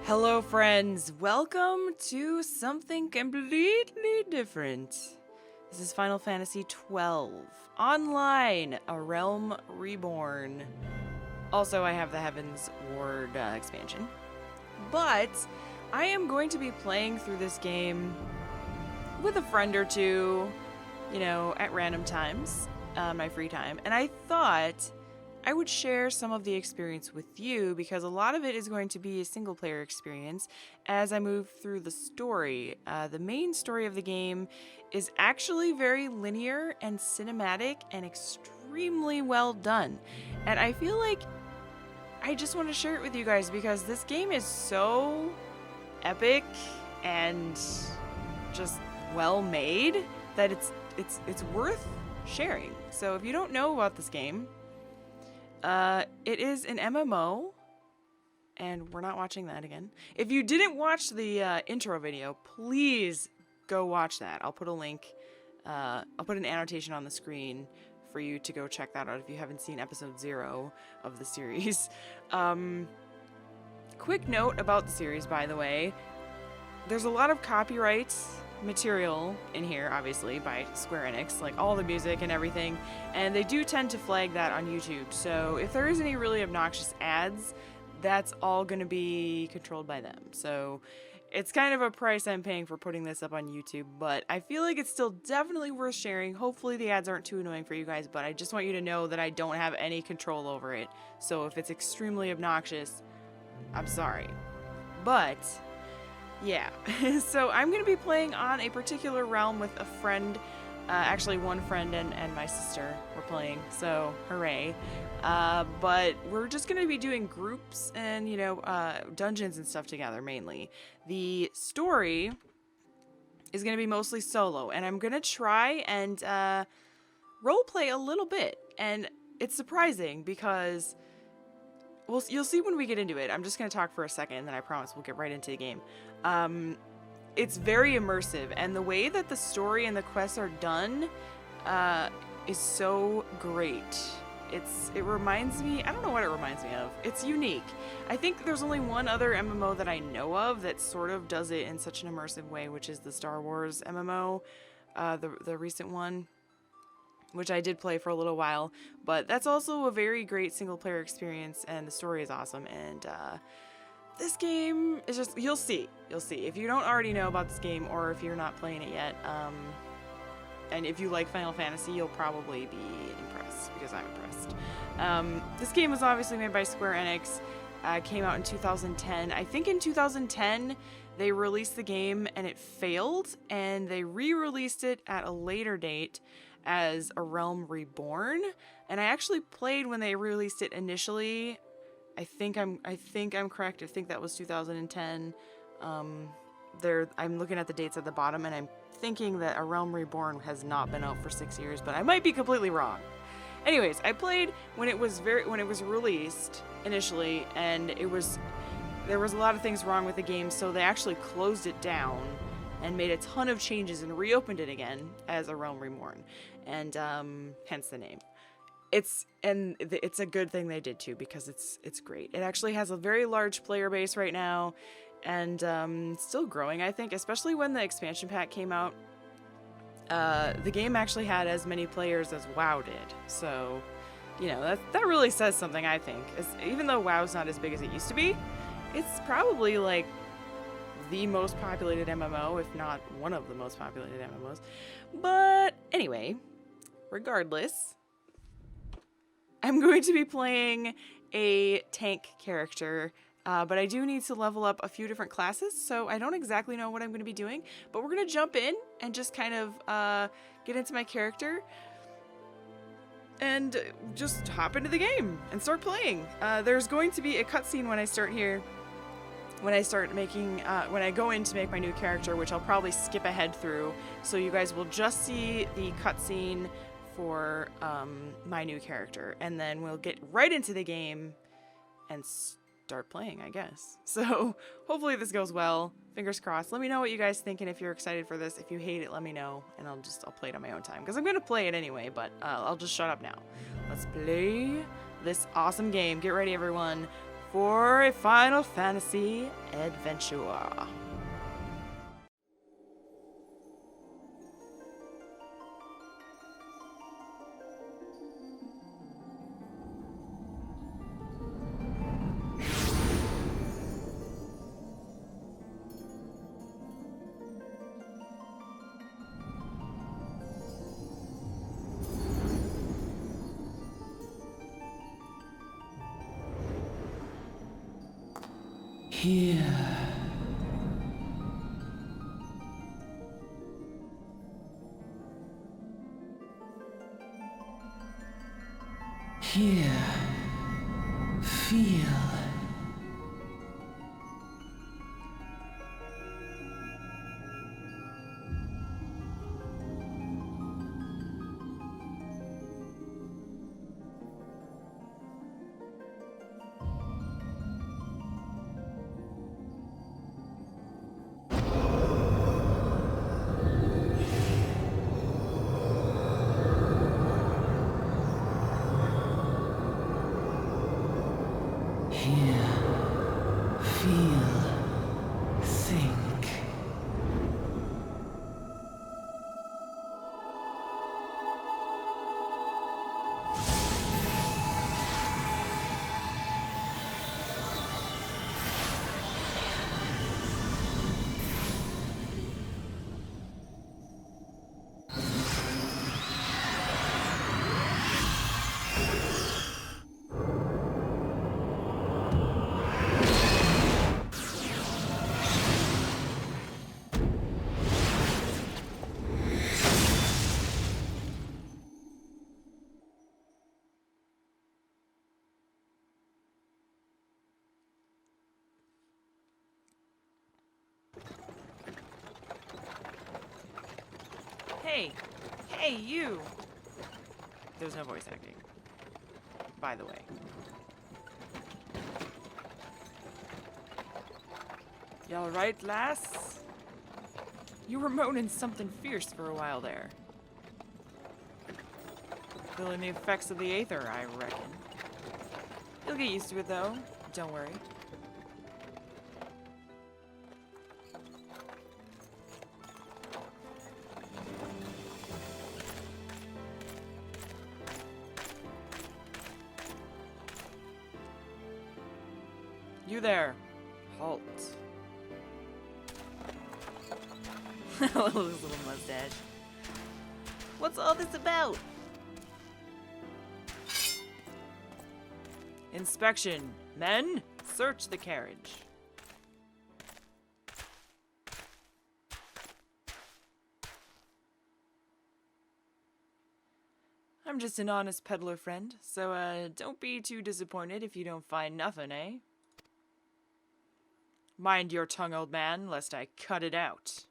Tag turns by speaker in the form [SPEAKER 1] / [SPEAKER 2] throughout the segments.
[SPEAKER 1] Hello, friends. Welcome to something completely different. This is Final Fantasy XII Online, A Realm Reborn. Also, I have the Heavensward expansion. But I am going to be playing through this game with a friend or two, at random times, my free time. And I thought I would share some of the experience with you because a lot of it is going to be a single player experience as I move through the story. The main story of the game is actually very linear and cinematic and extremely well done. And I feel like I just want to share it with you guys because this game is so epic and just well made that it's worth sharing. So if you don't know about this game, it is an MMO, and we're not watching that again. If you didn't watch the intro video, please go watch that. I'll put a link, I'll put an annotation on the screen for you to go check that out if you haven't seen episode 0 of the series. Quick note about the series, by the way. There's a lot of copyright material in here, obviously, by Square Enix, like all the music and everything, and they do tend to flag that on YouTube. So if there is any really obnoxious ads, that's all going to be controlled by them. So it's kind of a price I'm paying for putting this up on YouTube, but I feel like it's still definitely worth sharing. Hopefully the ads aren't too annoying for you guys, but I just want you to know that I don't have any control over it. So if it's extremely obnoxious, I'm sorry. But yeah, so I'm going to be playing on a particular realm with a friend, actually one friend and my sister were playing, so hooray. But we're just going to be doing groups and, dungeons and stuff together mainly. The story is going to be mostly solo, and I'm going to try and roleplay a little bit, and it's surprising because you'll see when we get into it. I'm just going to talk for a second, and then I promise we'll get right into the game. It's very immersive, and the way that the story and the quests are done is so great. It reminds me, I don't know what it reminds me of. It's unique. I think there's only one other MMO that I know of that sort of does it in such an immersive way, which is the Star Wars MMO, the recent one, which I did play for a little while, but that's also a very great single player experience, and the story is awesome. And this game is just, you'll see if you don't already know about this game, or if you're not playing it yet, and if you like Final Fantasy, you'll probably be impressed, because I'm impressed. This game was obviously made by Square Enix, came out in 2010. I think in 2010 they released the game and it failed, and they re-released it at a later date as A Realm Reborn, and I actually played when they released it initially. I think I'm correct. I think that was 2010. I'm looking at the dates at the bottom, and I'm thinking that A Realm Reborn has not been out for 6 years, but I might be completely wrong. Anyways, I played when it was released initially, and there was a lot of things wrong with the game, so they actually closed it down and made a ton of changes and reopened it again as A Realm Reborn, and hence the name. It's a good thing they did too, because it's great. It actually has a very large player base right now, and still growing, I think, especially when the expansion pack came out. The game actually had as many players as WoW did, so that really says something, I think. Even though WoW's not as big as it used to be, it's probably like the most populated MMO, if not one of the most populated MMOs. But anyway, regardless, I'm going to be playing a tank character, but I do need to level up a few different classes, so I don't exactly know what I'm going to be doing, but we're going to jump in and just kind of get into my character and just hop into the game and start playing. There's going to be a cutscene when I start here, when I go in to make my new character, which I'll probably skip ahead through, so you guys will just see the cutscene for my new character, and then we'll get right into the game and start playing, I guess. So hopefully this goes well. Fingers crossed. Let me know what you guys think, and if you're excited for this. If you hate it, let me know, and I'll play it on my own time, because I'm gonna play it anyway, but I'll just shut up now. Let's play this awesome game. Get ready, everyone, for a Final Fantasy adventure.
[SPEAKER 2] Here. Here. Feel. Here, feel, think.
[SPEAKER 1] Hey, you! There's no voice acting, by the way. Y'all right, lass? You were moaning something fierce for a while there. Feeling the effects of the Aether, I reckon. You'll get used to it, though. Don't worry. You there. Halt. Little mustache. What's all this about? Inspection. Men, search the carriage. I'm just an honest peddler friend, so don't be too disappointed if you don't find nothing, eh? Mind your tongue, old man, lest I cut it out.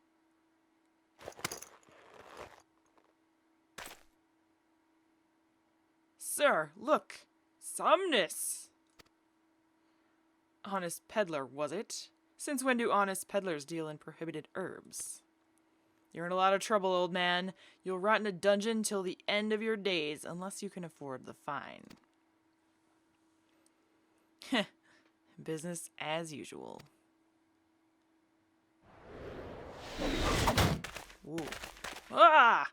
[SPEAKER 1] Sir, look! Somnus! Honest peddler, was it? Since when do honest peddlers deal in prohibited herbs? You're in a lot of trouble, old man. You'll rot in a dungeon till the end of your days, unless you can afford the fine. Heh. Business as usual. Ooh. Ah!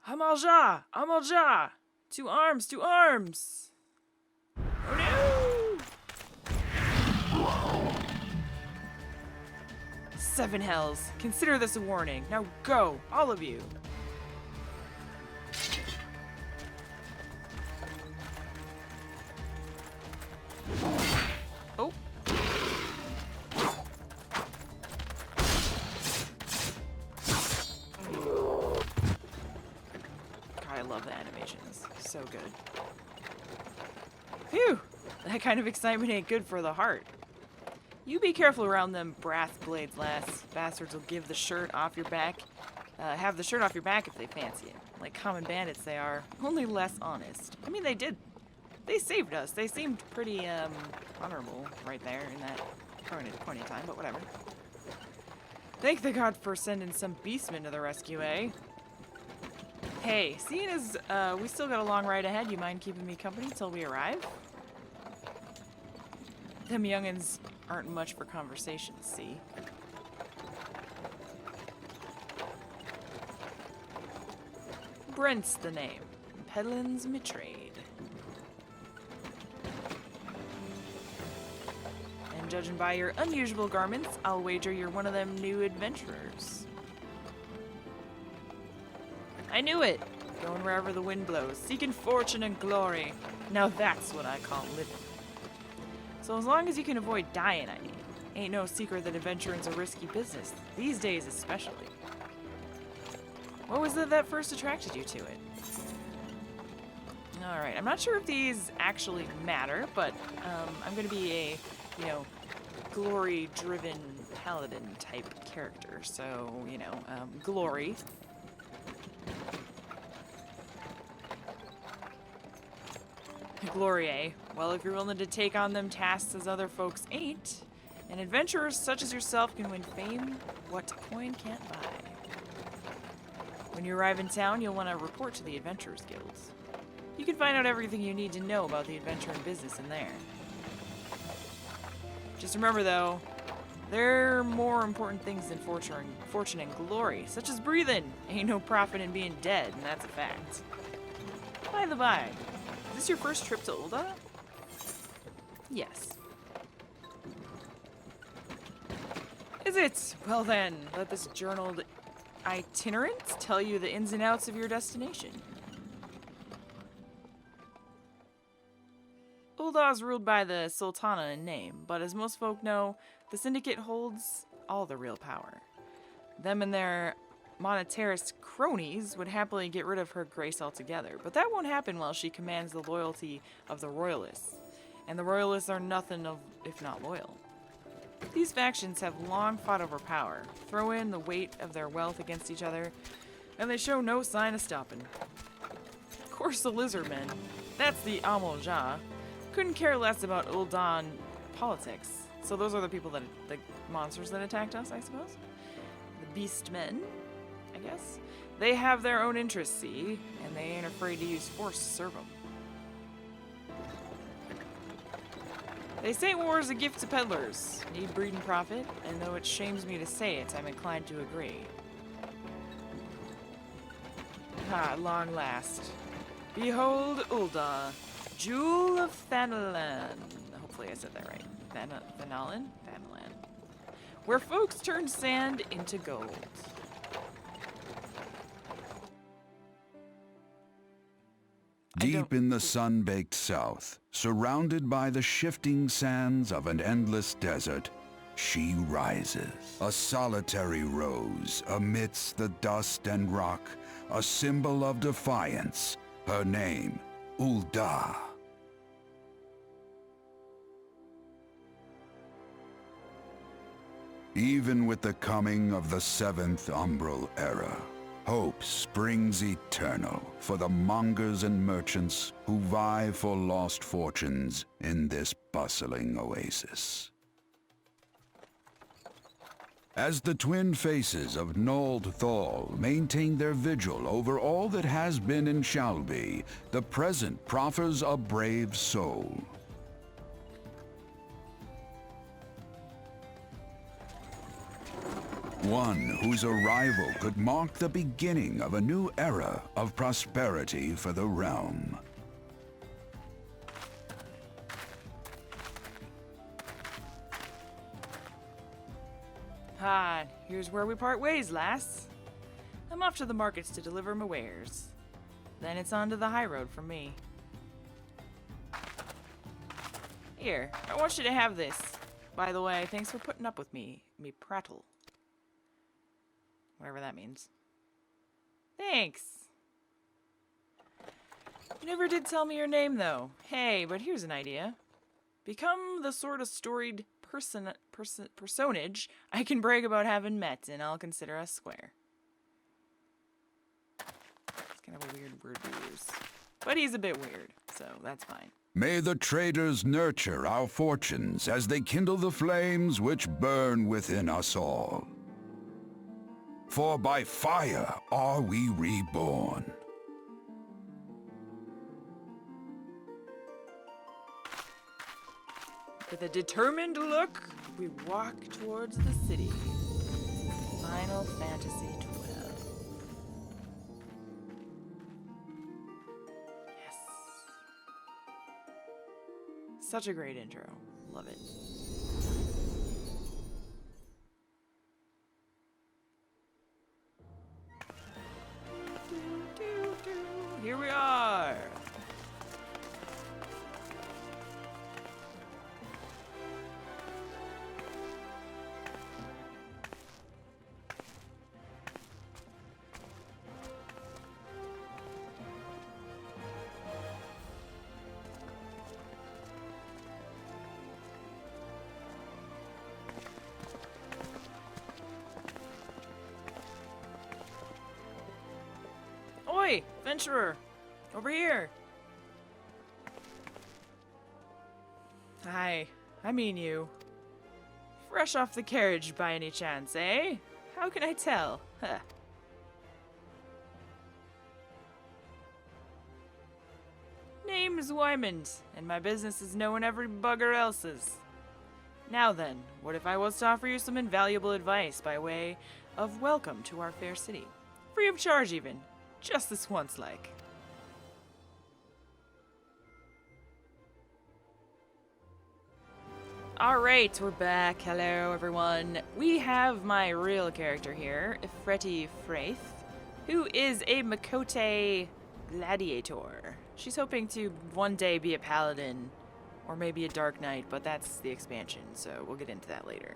[SPEAKER 1] Amalja! Amalja! To arms! To arms! Oh no! 7 hells. Consider this a warning. Now go, all of you. Oh. God, I love the animations. So good. Phew! That kind of excitement ain't good for the heart. You be careful around them brass blades, lass. Bastards will give the shirt off your back. Have the shirt off your back if they fancy it. Like common bandits they are, only less honest. I mean, they did. They saved us. They seemed pretty, honorable right there in that point in time, but whatever. Thank the god for sending some beastmen to the rescue, eh? Hey, seeing as we still got a long ride ahead, you mind keeping me company till we arrive? Them youngins aren't much for conversation, see? Brent's the name. Peddlin's me trade. And judging by your unusual garments, I'll wager you're one of them new adventurers. I knew it! Going wherever the wind blows, seeking fortune and glory. Now that's what I call living. So as long as you can avoid dying, I mean. Ain't no secret that adventuring's a risky business, these days especially. What was it that first attracted you to it? Alright, I'm not sure if these actually matter, but I'm gonna be a, you know, glory-driven paladin type character. So, you know, glory. Glory, eh? Well, if you're willing to take on them tasks as other folks ain't, and adventurers such as yourself can win fame what coin can't buy. When you arrive in town, you'll want to report to the Adventurers Guilds. You can find out everything you need to know about the adventuring business in there. Just remember, though, there are more important things than fortune and glory, such as breathing. Ain't no profit in being dead, and that's a fact. By the by, is this your first trip to Ul'dah? Yes. Is it? Well then, let this journaled itinerant tell you the ins and outs of your destination. Ul'dah is ruled by the Sultana in name, but as most folk know, the Syndicate holds all the real power. Them and their monetarist cronies would happily get rid of her grace altogether, but that won't happen while she commands the loyalty of the Royalists. And the Royalists are nothing if not loyal. These factions have long fought over power, throw in the weight of their wealth against each other, and they show no sign of stopping. Of course, the Lizardmen, that's the Amol-Ja, couldn't care less about Ul'dah politics. So those are the people the monsters that attacked us, I suppose? The Beastmen, I guess? They have their own interests, see, and they ain't afraid to use force to serve them. They say war is a gift to peddlers. Need breed and profit, and though it shames me to say it, I'm inclined to agree. At long last. Behold Ul'dah, Jewel of Thanalan. Hopefully I said that right. Thanalan? Thanalan. Where folks turn sand into gold.
[SPEAKER 3] Deep in the sun-baked south, surrounded by the shifting sands of an endless desert, she rises. A solitary rose amidst the dust and rock, a symbol of defiance. Her name, Ul'dah. Even with the coming of the 7th Umbral Era, hope springs eternal for the mongers and merchants who vie for lost fortunes in this bustling oasis. As the twin faces of Nold Thal maintain their vigil over all that has been and shall be, the present proffers a brave soul. One whose arrival could mark the beginning of a new era of prosperity for the realm.
[SPEAKER 1] Ah, here's where we part ways, lass. I'm off to the markets to deliver my wares. Then it's on to the high road from me. Here, I want you to have this. By the way, thanks for putting up with me prattle. Whatever that means. Thanks! You never did tell me your name, though. Hey, but here's an idea. Become the sort of storied personage I can brag about having met, and I'll consider us square. It's kind of a weird word to use. But he's a bit weird, so that's fine.
[SPEAKER 3] May the traders nurture our fortunes as they kindle the flames which burn within us all. For by fire are we reborn.
[SPEAKER 1] With a determined look, we walk towards the city. Final Fantasy XII. Yes. Such a great intro. Love it. Here we are. Oi, adventurer! Over here! Hi, I mean you. Fresh off the carriage by any chance, eh? How can I tell? Huh. Name's Wymond, and my business is knowing every bugger else's. Now then, what if I was to offer you some invaluable advice by way of welcome to our fair city? Free of charge even. Just this once, like. Alright, we're back. Hello, everyone. We have my real character here, Ifreti Fraith, who is a Makote gladiator. She's hoping to one day be a paladin, or maybe a dark knight, but that's the expansion, so we'll get into that later.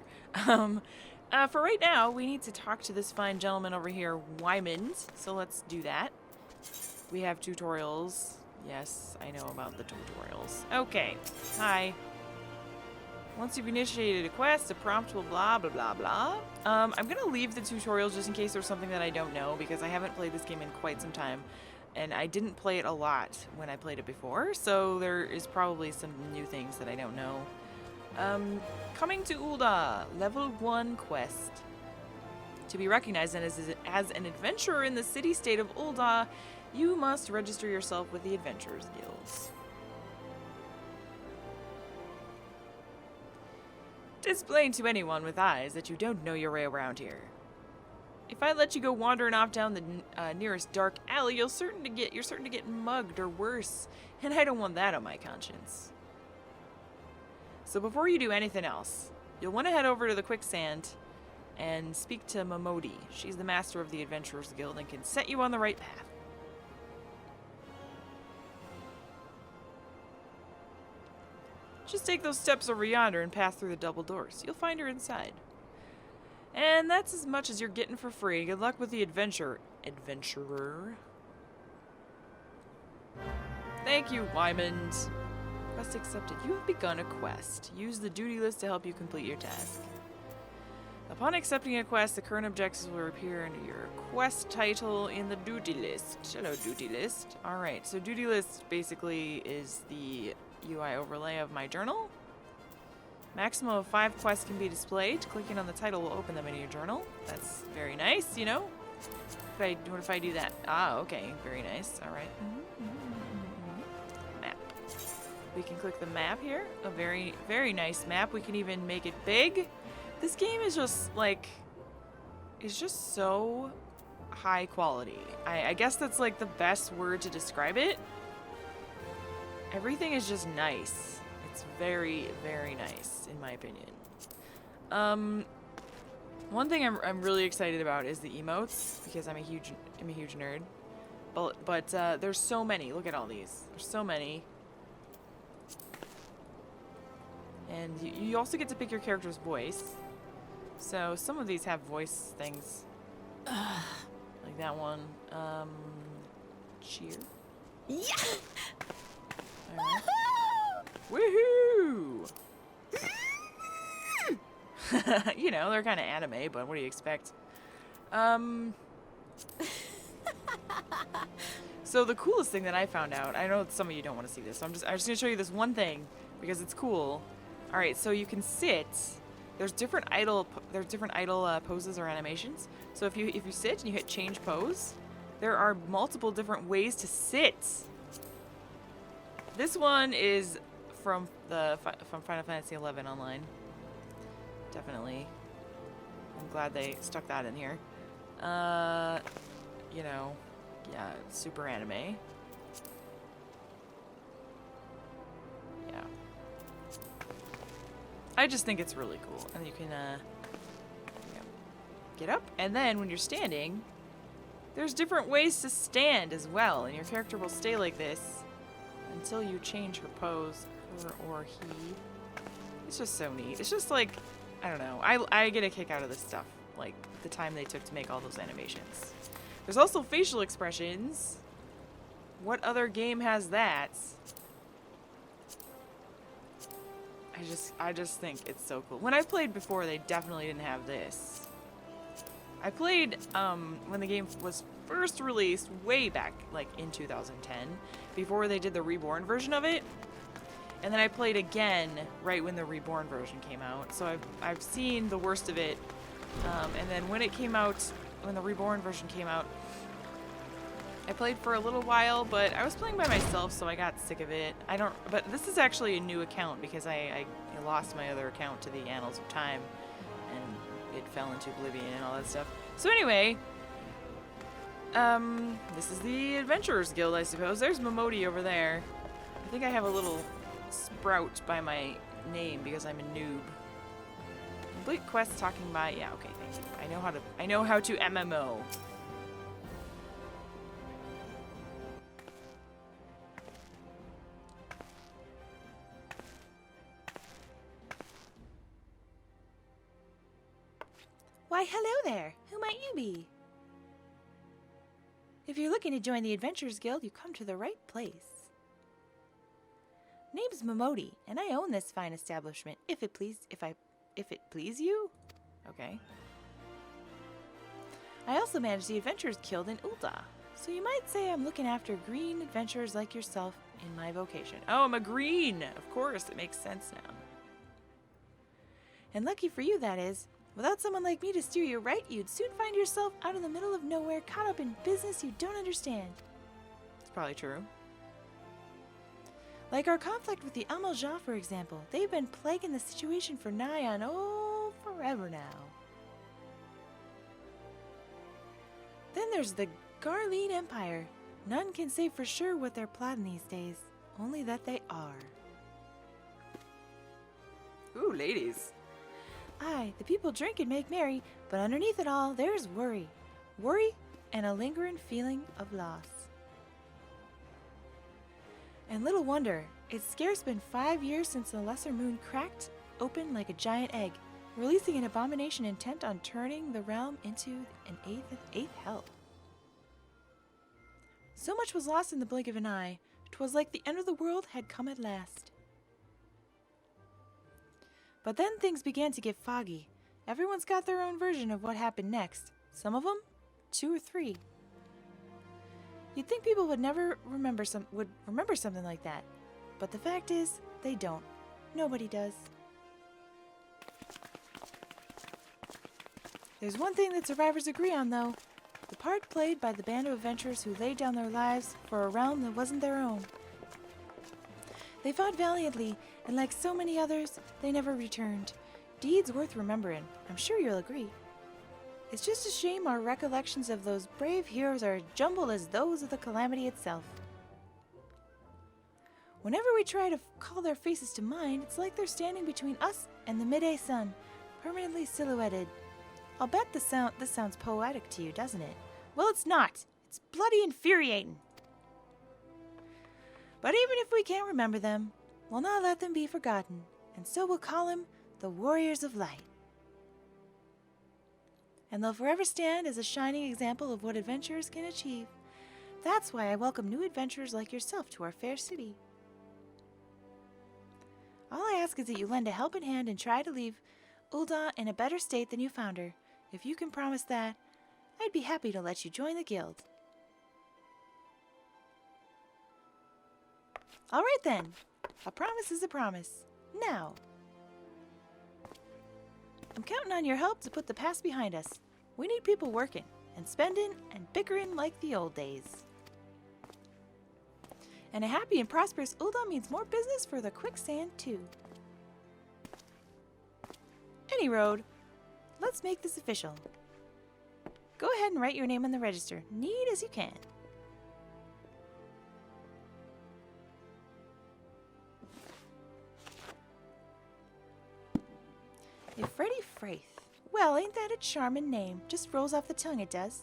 [SPEAKER 1] For right now, we need to talk to this fine gentleman over here, Wymond, so let's do that. We have tutorials. Yes, I know about the tutorials. Okay, hi. Once you've initiated a quest, a prompt will blah, blah, blah, blah. I'm gonna leave the tutorials just in case there's something that I don't know, because I haven't played this game in quite some time, and I didn't play it a lot when I played it before, so there is probably some new things that I don't know. Coming to Ul'dah, level 1 quest. To be recognized as an adventurer in the city-state of Ul'dah, you must register yourself with the Adventurers Guilds. Explain to anyone with eyes that you don't know your way around here. If I let you go wandering off down the nearest dark alley, you're certain to get mugged or worse, and I don't want that on my conscience. So before you do anything else, you'll want to head over to the quicksand and speak to Momodi. She's the master of the Adventurers Guild and can set you on the right path. Just take those steps over yonder and pass through the double doors. You'll find her inside. And that's as much as you're getting for free. Good luck with the adventurer. Thank you, Wymond. Quest accepted. You have begun a quest. Use the duty list to help you complete your task. Upon accepting a quest, the current objectives will appear under your quest title in the duty list. Hello, duty list. Alright, so duty list basically is the UI overlay of my journal. Maximum of 5 quests can be displayed. Clicking on the title will open them in your journal. That's very nice, you know? What if I do that? Ah, okay. Very nice. Alright. Map. We can click the map here. A very, very nice map. We can even make it big. This game is just, like... It's just so high quality. I guess that's, like, the best word to describe it. Everything is just nice. It's very, very nice, in my opinion. One thing I'm really excited about is the emotes, because I'm a huge nerd. But there's so many. Look at all these. There's so many. And you also get to pick your character's voice. So some of these have voice things. Like that one. Cheer.
[SPEAKER 4] Yeah.
[SPEAKER 1] Right. Woohoo! You know, they're kind of anime, but what do you expect? So the coolest thing that I found out, I know some of you don't want to see this, so I'm just gonna show you this one thing because it's cool. All right, so you can sit. There's different idle poses or animations. So if you sit and you hit change pose, there are multiple different ways to sit. This one is from from Final Fantasy XI Online. Definitely. I'm glad they stuck that in here. You know, yeah, super anime. Yeah. I just think it's really cool. And you can, get up, and then when you're standing, there's different ways to stand as well, and your character will stay like this until you change her pose, her or he. It's just so neat. It's just like, I don't know, I get a kick out of this stuff, like the time they took to make all those animations. There's also facial expressions. What other game has that? I just think it's so cool. When I played before, they definitely didn't have this. I played when the game was first released way back, like in 2010, before they did the Reborn version of it. And then I played again right when the Reborn version came out. So I've seen the worst of it. And then when it came out, when the Reborn version came out, I played for a little while, but I was playing by myself, so I got sick of it. But this is actually a new account because I lost my other account to the Annals of Time, and it fell into oblivion and all that stuff. So anyway, this is the Adventurers Guild, I suppose. There's Momodi over there. I think I have a little sprout by my name because I'm a noob. Complete quest talking by. Yeah, okay, thank you. I know how to MMO.
[SPEAKER 4] Why, hello there. Who might you be? If you're looking to join the Adventurers Guild, you come to the right place. Name's Momodi, and I own this fine establishment. If it please you?
[SPEAKER 1] Okay.
[SPEAKER 4] I also manage the Adventurers Guild in Ul'dah, so you might say I'm looking after green adventurers like yourself in my vocation.
[SPEAKER 1] Oh, I'm a green. Of course, it makes sense now.
[SPEAKER 4] And lucky for you, that is. Without someone like me to steer you right, you'd soon find yourself out in the middle of nowhere, caught up in business you don't understand.
[SPEAKER 1] It's probably true.
[SPEAKER 4] Like our conflict with the Amalja, for example. They've been plaguing the situation for nigh on, forever now. Then there's the Garlean Empire. None can say for sure what they're plotting these days, only that they are.
[SPEAKER 1] Ooh, ladies.
[SPEAKER 4] Aye, the people drink and make merry, but underneath it all, there's worry. Worry and a lingering feeling of loss. And little wonder, it's scarce been 5 years since the Lesser Moon cracked open like a giant egg, releasing an abomination intent on turning the realm into an eighth hell. So much was lost in the blink of an eye, 'twas like the end of the world had come at last. But then things began to get foggy. Everyone's got their own version of what happened next. Some of them, 2 or 3. You'd think people would remember something like that. But the fact is, they don't. Nobody does. There's one thing that survivors agree on, though. The part played by the band of adventurers who laid down their lives for a realm that wasn't their own. They fought valiantly, and like so many others, they never returned. Deeds worth remembering, I'm sure you'll agree. It's just a shame our recollections of those brave heroes are as jumbled as those of the calamity itself. Whenever we try to call their faces to mind, it's like they're standing between us and the midday sun, permanently silhouetted. I'll bet this sounds poetic to you, doesn't it? Well, it's not. It's bloody infuriating. But even if we can't remember them, we'll not let them be forgotten, and so we'll call them the Warriors of Light. And they'll forever stand as a shining example of what adventurers can achieve. That's why I welcome new adventurers like yourself to our fair city. All I ask is that you lend a helping hand and try to leave Ul'dah in a better state than you found her. If you can promise that, I'd be happy to let you join the guild. All right then. A promise is a promise. Now, I'm counting on your help to put the past behind us. We need people working and spending and bickering like the old days. And a happy and prosperous Ul'dah means more business for the quicksand, too. Any road, let's make this official. Go ahead and write your name on the register, neat as you can. If Freddy Fraith. Well, ain't that a charming name? Just rolls off the tongue, it does.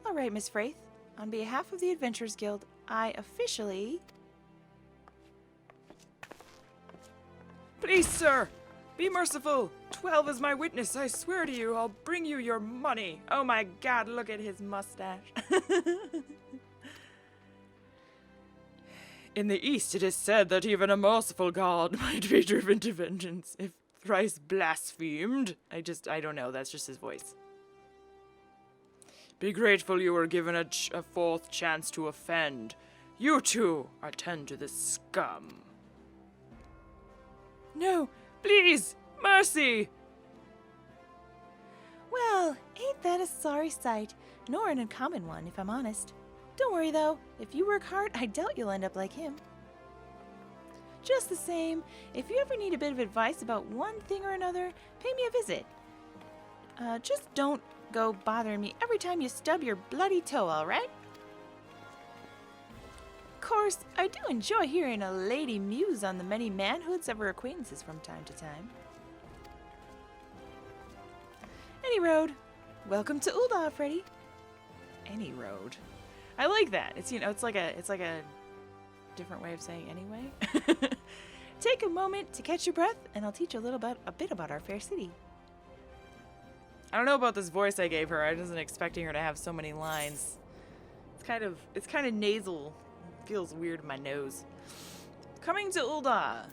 [SPEAKER 4] All right, Miss Fraith. On behalf of the Adventurers Guild, I officially...
[SPEAKER 1] Please, sir, be merciful. 12 is my witness. I swear to you, I'll bring you your money. Oh my God, look at his mustache. In the East, it is said that even a merciful god might be driven to vengeance if thrice blasphemed. I don't know. That's just his voice. Be grateful you were given a fourth chance to offend. You two attend to this scum. No, please, mercy.
[SPEAKER 4] Well, ain't that a sorry sight, nor an uncommon one, if I'm honest. Don't worry, though. If you work hard, I doubt you'll end up like him. Just the same, if you ever need a bit of advice about one thing or another, pay me a visit. Just don't go bothering me every time you stub your bloody toe, all right? Of course, I do enjoy hearing a lady muse on the many manhoods of her acquaintances from time to time. Any road. Welcome to Ul'dah, Freddy.
[SPEAKER 1] Any road. I like that. It's it's like a different way of saying anyway.
[SPEAKER 4] Take a moment to catch your breath, and I'll teach you a bit about our fair city.
[SPEAKER 1] I don't know about this voice I gave her. I wasn't expecting her to have so many lines. It's kind of nasal. It feels weird in my nose. Coming to Ul'dah.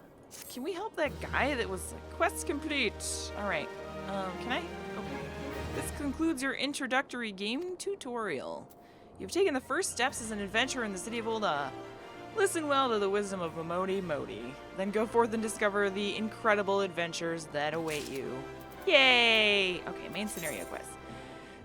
[SPEAKER 1] Can we help that guy that was quest complete? All right. Can I? Okay. This concludes your introductory game tutorial. You've taken the first steps as an adventurer in the city of Ul'dah. Listen well to the wisdom of Modi Modi. Then go forth and discover the incredible adventures that await you. Yay! Okay, main scenario quest.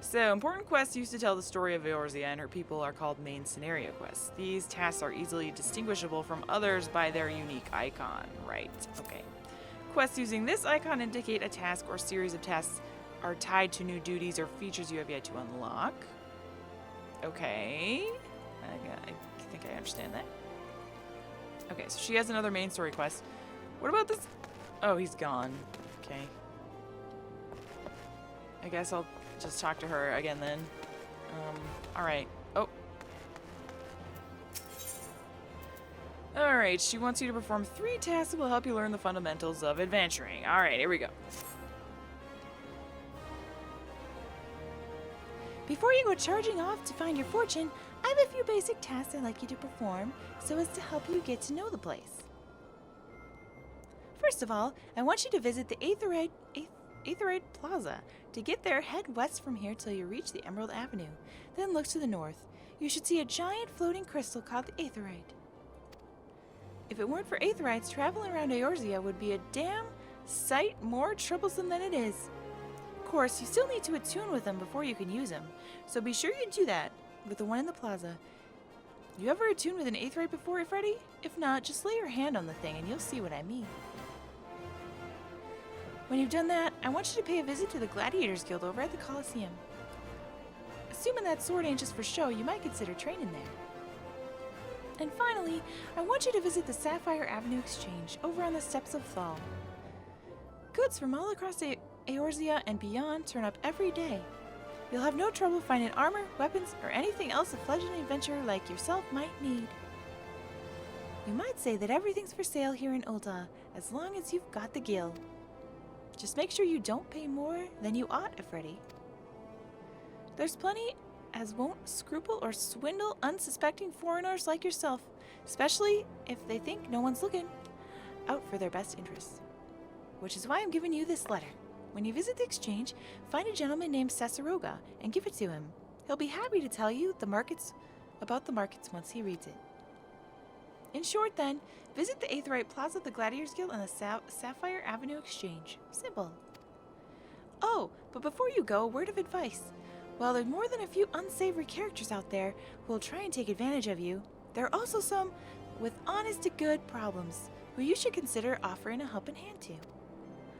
[SPEAKER 1] So, important quests used to tell the story of Eorzea and her people are called main scenario quests. These tasks are easily distinguishable from others by their unique icon. Right, okay. Quests using this icon indicate a task or series of tasks are tied to new duties or features you have yet to unlock. Okay. I think I understand that. Okay, so she has another main story quest. What about this? Oh, he's gone. Okay. I guess I'll just talk to her again then. Alright. Oh. Alright, she wants you to perform 3 tasks that will help you learn the fundamentals of adventuring. Alright, here we go.
[SPEAKER 4] Before you go charging off to find your fortune, I have a few basic tasks I'd like you to perform so as to help you get to know the place. First of all, I want you to visit the Aetheryte Plaza. To get there, head west from here till you reach the Emerald Avenue. Then look to the north. You should see a giant floating crystal called the Aetheryte. If it weren't for Aetherites, traveling around Eorzea would be a damn sight more troublesome than it is. Of course, you still need to attune with them before you can use them, so be sure you do that with the one in the plaza. You ever attuned with an Aetheryte before, Freddy? If not, just lay your hand on the thing and you'll see what I mean. When you've done that, I want you to pay a visit to the Gladiators Guild over at the Coliseum. Assuming that sword ain't just for show, you might consider training there. And finally, I want you to visit the Sapphire Avenue Exchange over on the steps of Thal. Goods from all across Eorzea and beyond turn up every day. You'll have no trouble finding armor, weapons, or anything else a fledgling adventurer like yourself might need. You might say that everything's for sale here in Ul'dah, as long as you've got the gil. Just make sure you don't pay more than you ought, Freddy. There's plenty as won't scruple or swindle unsuspecting foreigners like yourself, especially if they think no one's looking out for their best interests. Which is why I'm giving you this letter. When you visit the exchange, find a gentleman named Sasaroga and give it to him. He'll be happy to tell you about the markets once he reads it. In short, then, visit the Aetheryte Plaza, the Gladiators Guild, and the Sapphire Avenue Exchange. Simple. Oh, but before you go, a word of advice. While there are more than a few unsavory characters out there who will try and take advantage of you, there are also some with honest-to-good problems who you should consider offering a helping hand to.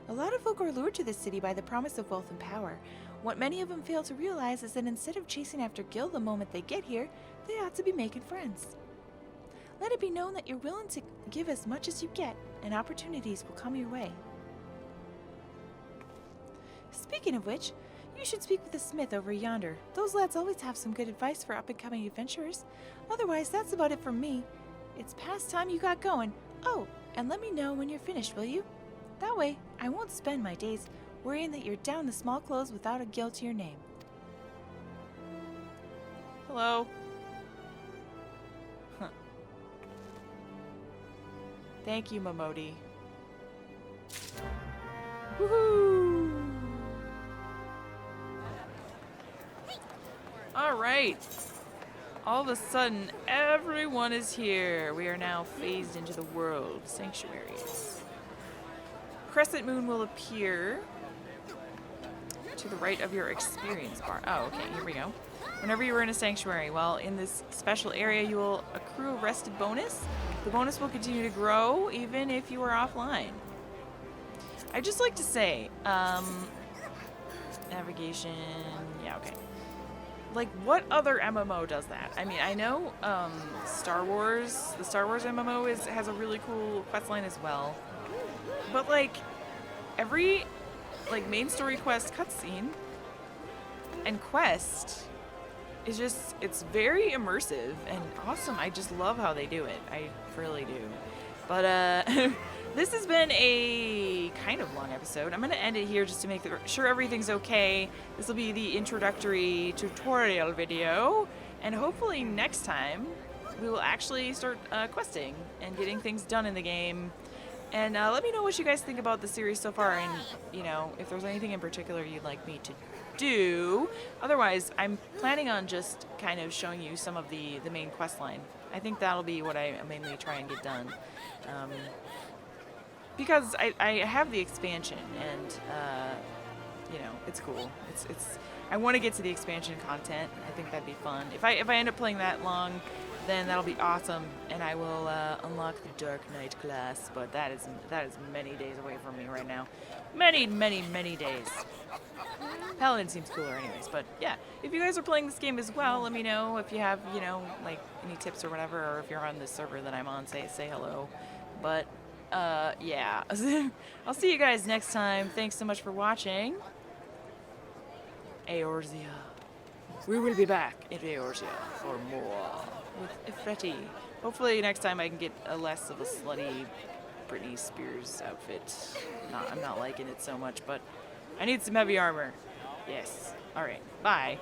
[SPEAKER 4] A lot of folk are lured to this city by the promise of wealth and power. What many of them fail to realize is that instead of chasing after gil the moment they get here, they ought to be making friends. Let it be known that you're willing to give as much as you get, and opportunities will come your way. Speaking of which, you should speak with the smith over yonder. Those lads always have some good advice for up-and-coming adventurers. Otherwise, that's about it from me. It's past time you got going. Oh, and let me know when you're finished, will you? That way, I won't spend my days worrying that you're down to small clothes without a gil to your name.
[SPEAKER 1] Hello. Huh. Thank you, Momodi. Woohoo! Alright. All of a sudden, everyone is here. We are now phased into the world sanctuaries. Crescent moon will appear to the right of your experience bar. Oh, okay, here we go. Whenever you are in a sanctuary, well, in this special area, you will accrue a rested bonus. The bonus will continue to grow even if you are offline. I'd just like to say, navigation, yeah, okay. Like, what other MMO does that? I mean, I know Star Wars, the Star Wars MMO has a really cool questline as well. But, like, every, like, main story quest cutscene and quest is just, it's very immersive and awesome. I just love how they do it. I really do. But, this has been a kind of long episode. I'm going to end it here just to make sure everything's okay. This will be the introductory tutorial video. And hopefully next time we will actually start questing and getting things done in the game. And let me know what you guys think about the series so far, and, you know, if there's anything in particular you'd like me to do. Otherwise, I'm planning on just kind of showing you some of the main quest line. I think that'll be what I mainly try and get done. Because I have the expansion, and, you know, it's cool. It's I want to get to the expansion content. I think that'd be fun. If I end up playing that long, then that'll be awesome, and I will unlock the Dark Knight class. But that is many days away from me right now. Many, many, many days. Paladin seems cooler anyways, but yeah. If you guys are playing this game as well, let me know if you have, you know, like, any tips or whatever, or if you're on the server that I'm on, say hello. But, yeah. I'll see you guys next time. Thanks so much for watching. Eorzea. We will be back in Eorzea for more with Ifreti. Hopefully next time I can get a less of a slutty Britney Spears outfit. I'm not liking it so much, but I need some heavy armor. Yes. Alright. Bye.